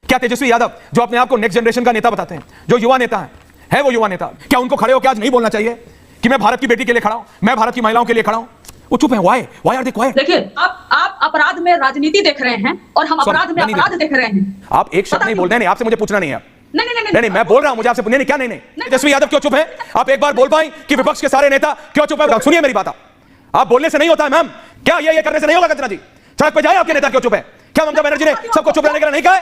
क्या तेजस्वी यादव जो अपने आप को नेक्स्ट जनरेशन का नेता बताते हैं, जो युवा नेता है वो युवा नेता, क्या उनको खड़े होकर आज नहीं बोलना चाहिए कि मैं भारत की बेटी के लिए खड़ा हूं, मैं भारत की महिलाओं के लिए खड़ा हूं? वो चुप है। Why are they quiet? देखिए, आप अपराध में राजनीति देख रहे हैं और हम अपराध में अपराध देख रहे हैं। आप एक शब्द नहीं बोल रहे हैं, आपसे मुझे पूछना नहीं है। नहीं, मैं बोल रहा हूं, मुझे आपसे नहीं, क्या नहीं। तेजस्वी यादव क्यों चुप है? आप एक बार बोल पाए कि विपक्ष के सारे नेता क्यों चुप है? सुनिए मेरी बात, आप बोलने से नहीं होता है मैम, क्या ये करने से नहीं होगा? कंचना जी सड़क पे जाए, आपके नेता क्यों चुप है? क्या ममता बनर्जी ने सबको चुप रहने के लिए नहीं कहा?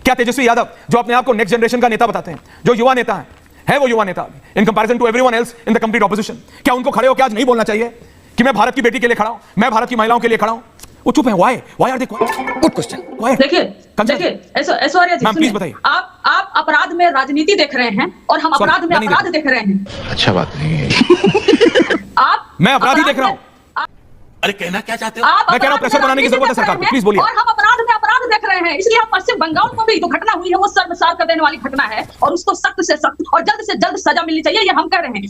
क्या तेजस्वी यादव जो अपने आप को नेक्स्ट जनरेशन का नेता बताते हैं, जो युवा नेता है वो युवा नेता in comparison to everyone else in the complete opposition, क्या उनको खड़े होकर आज नहीं बोलना चाहिए कि मैं भारत की बेटी के लिए खड़ा हूं, मैं भारत की महिलाओं के लिए खड़ा हूं? वो चुप है। Why are they quiet? Good question. देखिए ऐश्वर्या जी, प्लीज बताइए। आप अपराध में राजनीति देख रहे हैं और हम अपराध में अपराध देख रहे हैं। अच्छा बात नहीं है। मैं अपराधी देख रहा हूं। अरे कहना क्या चाहते हो? मैं कह रहा हूं प्रेशर बनाने की जरूरत है सरकार को, प्लीज बोलिए। और हम अपराध में अपराध देख रहे हैं, इसलिए हम पश्चिम बंगाल को भी जो घटना हुई है वो शर्मसार कर देने वाली घटना है और उसको सख्त से सख्त और जल्द से जल्द सजा मिलनी चाहिए, ये हम कह रहे हैं।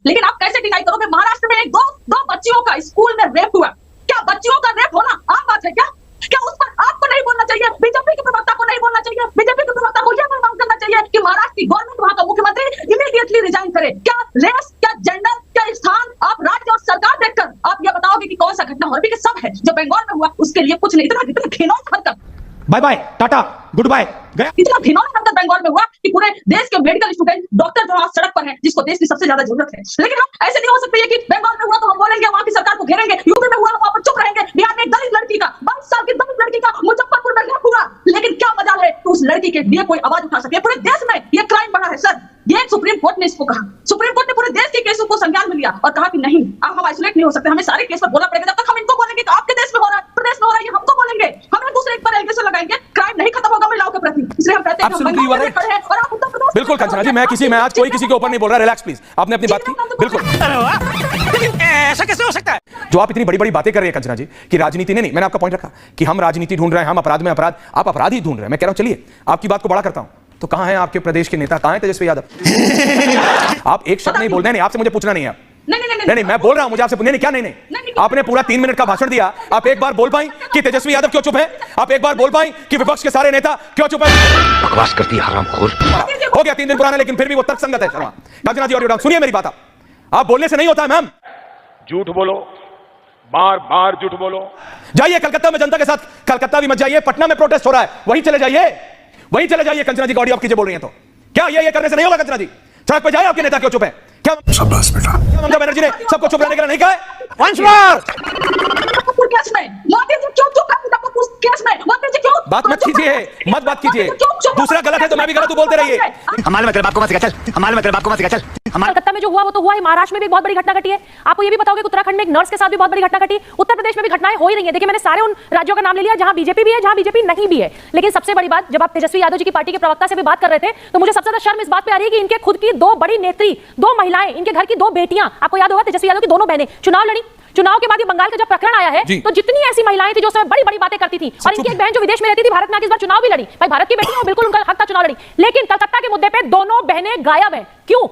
लेकिन आप कैसे डिनाई करोगे? महाराष्ट्र में दो बच्चियों का स्कूल में रेप हुआ। क्या बच्चियों का रेप होना आम बात है? क्या उस पर आपको नहीं बोलना चाहिए? बीजेपी के प्रवक्ता को नहीं बोलना चाहिए? बीजेपी के प्रवक्ता को यह मांग करना चाहिए कि महाराष्ट्र की गवर्नमेंट, वहां का मुख्यमंत्री इमीडिएटली रिजाइन करे। क्या रेस, क्या जेंडर, क्या स्थान, आप राज्य और सरकार देखकर आप ये बताओगे कि कौन सा घटना हो रही है? सब है जो बंगाल में हुआ उसके लिए कुछ नहीं। इतना घिनौना हरकत, bye bye tata goodbye, इतना घिनौना हरकत बंगाल में हुआ कि पूरे देश के मेडिकल स्टूडेंट, डॉक्टर जो आज सड़क पर हैं, जिसको देश की सबसे ज्यादा जरूरत है। लेकिन हम ऐसे नहीं हो सकते कि बंगाल में हुआ तो हम बोलेंगे, वहां की सरकार को घेरेंगे, यूपी में हुआ वहां पर चुप रहेंगे, बिहार में एक दलित लड़की का 22 साल की दलित लड़की का मुजफ्फरपुर में रेप हुआ, लेकिन क्या मजाल है तो उस लड़की के लिए कोई आवाज उठा सके? पूरे देश में ये क्राइम बढ़ा है सर। ये सुप्रीम कोर्ट ने इसको कहा, सुप्रीम कोर्ट ने पूरे देश के केसों को संज्ञान में लिया और कहा कि नहीं, अब हम आइसोलेट नहीं हो सकते, हमें सारे केस पर बोलना पड़ेगा। जब तक हम इनको बोलेंगे कि आपके देश में हो रहा है, प्रदेश में हो रहा है, ये हमको बोलेंगे, हम एक दूसरे पर एलिगेशन लगाएंगे, क्राइम नहीं खत्म होगा महिलाओं के प्रति। इसलिए हम कहते हैं बिल्कुल कंचना जी, मैं आज कोई किसी के ऊपर नहीं बोल रहा, रिलैक्स प्लीज, आपने अपनी बात की बिल्कुल। ऐसा कैसे हो सकता है? जो आप इतनी बड़ी बड़ी बातें कर रहे हैं कंचना जी कि राजनीति नहीं, मैंने आपका पॉइंट रखा कि हम राजनीति ढूंढ रहे हैं, हम अपराध में अपराध, आप अपराध ही ढूंढ रहे हैं। मैं कह रहा हूं चलिए आपकी बात को बड़ा करता हूं, तो कहां है आपके प्रदेश के नेता, कहां है तेजस्वी यादव? आप एक शब्द नहीं बोल रहे हैं, आपसे मुझे पूछना नहीं है। नहीं, मैं बोल रहा हूं, मुझे आपसे नहीं, क्या नहीं। आपने पूरा 3 मिनट का भाषण दिया, आप एक बार बोल पाए कि तेजस्वी यादव क्यों चुप है? आप एक बार बोल पाए कि विपक्ष के सारे नेता क्यों चुप है? बकवास करती है हरामखोर। हो गया 3 दिन पुराना, लेकिन फिर भी वो तर्कसंगत है। कंचना जी और सुनिए मेरी बात, आप बोलने से नहीं होता है मैम। झूठ बोलो, बार बार झूठ बोलो। जाइए कलकत्ता में जनता के साथ, कलकत्ता भी मत जाइए, पटना में प्रोटेस्ट हो रहा है, वहीं चले जाइए। कंचना जी ऑडियो आप कीजिए, बोल रही हैं तो क्या ये करने से नहीं होगा? कंचना जी सड़क पे जाए, आपके नेता क्यों चुप है? क्या शाबाश बेटा, ममता बनर्जी ने सबको चुप रहने के लिए नहीं कहा? Once more! केस में मोदी जी क्यों चुप है? केस में मोदी जी क्यों बात मत कीजिए। दूसरा गलत है तो मैं भी गलत हूं, बोलते रहिए। हमारे में तेरे बाप को मत सिखा, चल। हमारे में तेरे बाप को मत सिखा, चल। कलकत्ता में जो हुआ वो तो हुआ है, महाराष्ट्र में भी एक बहुत बड़ी घटना घटी है। आपको ये भी बताओगे कि उत्तराखंड में एक नर्स के साथ भी बहुत बड़ी घटना घटी, उत्तर प्रदेश में भी घटनाएं हो ही रही है। देखिए, मैंने सारे उन राज्यों का नाम ले लिया जहां बीजेपी भी है, जहां बीजेपी नहीं भी है। लेकिन सबसे बड़ी बात, जब आप तेजस्वी यादव जी की पार्टी के प्रवक्ता से भी बात कर रहे थे, तो मुझे सबसे ज्यादा शर्म इस बात पे आ रही है कि इनके खुद की 2 बड़ी नेत्री, 2 महिलाएं, इनके घर की 2 बेटियां, आपको याद होगा तेजस्वी यादव की दोनों बहनें चुनाव लड़ी। चुनाव के बाद ये बंगाल का जब प्रकरण आया है, तो जितनी ऐसी महिलाएं थी जो समय बड़ी बड़ी बातें करती थी, और इनकी एक बहन जो विदेश में रहती थी, भारत में आके इस बार चुनाव भी लड़ी। भाई भारत की बेटी हो, बिल्कुल उनका हक था, चुनाव लड़ी। लेकिन कलकत्ता के मुद्दे पे दोनों बहनें गायब है। क्यों?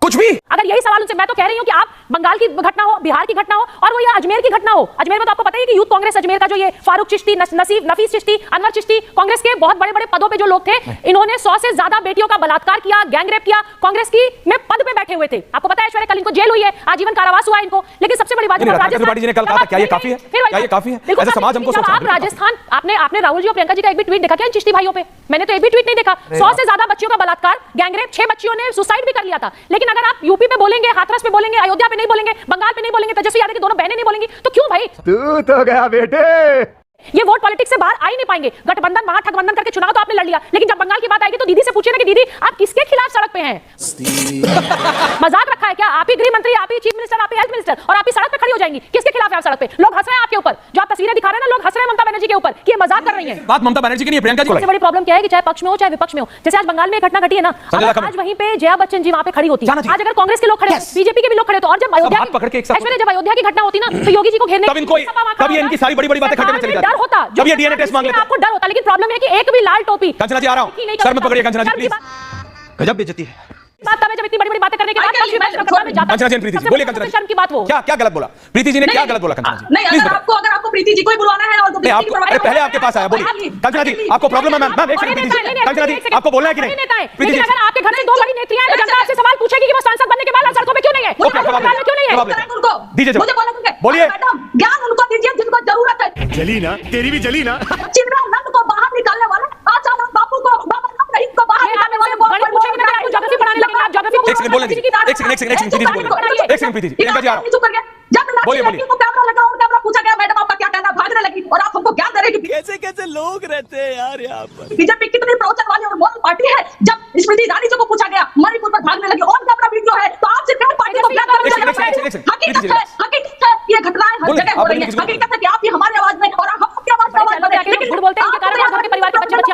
कुछ भी अगर यही सवाल उनसे, मैं तो कह रही हूं कि आप बंगाल की घटना हो, बिहार की घटना हो, और वो ये अजमेर की घटना हो। अजमेर में तो आपको पता ही है कि यूथ कांग्रेस अजमेर का जो ये फारूक चिश्ती, नफीस चिश्ती, अनवर चिश्ती, कांग्रेस के बहुत बड़े बड़े पदों पे जो लोग थे, इन्होंने 100 से ज्यादा बेटियों का बलात्कार किया, गैंगरेप किया, कांग्रेस की में पद पे बैठे हुए थे। आपको पता है ऐश्वर्या कल इनको जेल हुई है, आजीवन कारावास हुआ इनको। लेकिन सबसे बड़ी बात, राजस्थान ने कल कहा था, क्या ये काफी है? क्या ये काफी है? ऐसा समाज हमको सोचना। आप राजस्थान, आपने राहुल जी और प्रियंका जी का एक भी ट्वीट देखा क्या इन चिश्ती भाइयों पे? मैंने तो एक भी ट्वीट नहीं देखा। 100 से ज्यादा बच्चियों का बलात्कार, गैंगरेप, 6 बच्चियों ने सुसाइड भी कर लिया था। लेकिन अगर आप यूपी पे बोलेंगे, हाथरस पे बोलेंगे, अयोध्या पे नहीं बोलेंगे, बंगाल पे नहीं बोलेंगे, तेजस्वी यादव की दोनों बहनें नहीं बोलेंगी, तो क्यों भाई? तू तो गया बेटे। ये वोट पॉलिटिक्स से बाहर आ ही नहीं पाएंगे। गठबंधन, महागठबंधन करके चुनाव तो आपने लड़ लिया, लेकिन जब बंगाल की बात आएगी तो दीदी से पूछिए ना कि दीदी आप किसके खिलाफ सड़क पे हैं? मजाक रखा है क्या? आप ही गृह मंत्री, आप ही चीफ मिनिस्टर, आप ही हेल्थ मिनिस्टर, और आप ही सड़क पे खड़ी हो जाएंगी। किसके खिलाफ है आप सड़क पे? लोग हंस रहे हैं आपके ऊपर, जो आप तस्वीरें दिखा रहे हैं ना, लोग हंस रहे हैं ममता बनर्जी के ऊपर कि ये मजाक कर रही है। बात ममता बनर्जी की नहीं है, प्रियंका जी। सबसे बड़ी प्रॉब्लम क्या है कि चाहे पक्ष में हो चाहे विपक्ष में हो, जैसे आज बंगाल में एक घटना घटी है ना, आज वहीं पे जया बच्चन जी वहां पे खड़ी होती, आज अगर कांग्रेस के लोग खड़े, बीजेपी के भी लोग खड़े, तो और जब अयोध्या की घटना होती ना, तो योगी जी को घेरने तब इनकी सारी बड़ी बड़ी बातें खत्म चली जाती, डर होता, जब ये डीएनए टेस्ट मांग लेते, आपको डर होता। लेकिन प्रॉब्लम है कि एक भी लाल टोपी, कंचना जी आ रहा हूं, सर मत पकड़िए कंचना जी प्लीज। गजब बेइज्जती है। बात तब है जब इतनी बड़ी-बड़ी बातें करने के बाद कभी मैं कपड़ा में जाता कंचना जी, प्रीति जी, बोलिए कंचना जी। शर्म की बात वो क्या गलत बोला प्रीति जी ने, क्या गलत बोला कंचना जी? नहीं, अगर आपको प्रीति जी को ही बुलवाना है और नहीं, आपको अरे पहले आपके पास आया, बोलिए कंचना जी, आपको प्रॉब्लम है मैम? एक सेकंड प्रीति जी, कंचना जी आपको बोलना है कि नहीं? प्रीति जी, अगर आपके घर से दो बड़ी नेत्रियां हैं तो जनता आपसे सवाल पूछेगी कि वो सांसद बनने के बाद सड़कों पे क्यों नहीं है, क्यों नहीं है? उनको दीजिए जवाब। मुझे बोलने बोलिए। मैडम, ज्ञान उनको दीजिए जिनको जरूरत है। जली ना, तेरी भी जली ना। चिन्मयानंद को बाहर निकालने वाले, आचार्य बापू को, बाबा राम रहीम को बाहर निकालने वाले बड़ी पूछेंगे मैं आपको ज्योग्राफी पढ़ाने लगेंगे, आप ज्योग्राफी एक सेकंड बोलने दीजिए, एक सेकंड प्रीति जी, प्रियंका जी आ रहा हूं। चुप कर गया। जब बोलिए, लड़की को कैमरा लगा और कैमरा पूछा गया मैडम आपका क्या कहना है, भागने लगी और आप हमको ज्ञान दे रहे हैं कि कैसे लोग रहते हैं यार यहाँ पर। बीजेपी कितनी प्रवचन वाली और मोरल पार्टी है। जब स्मृति ईरानी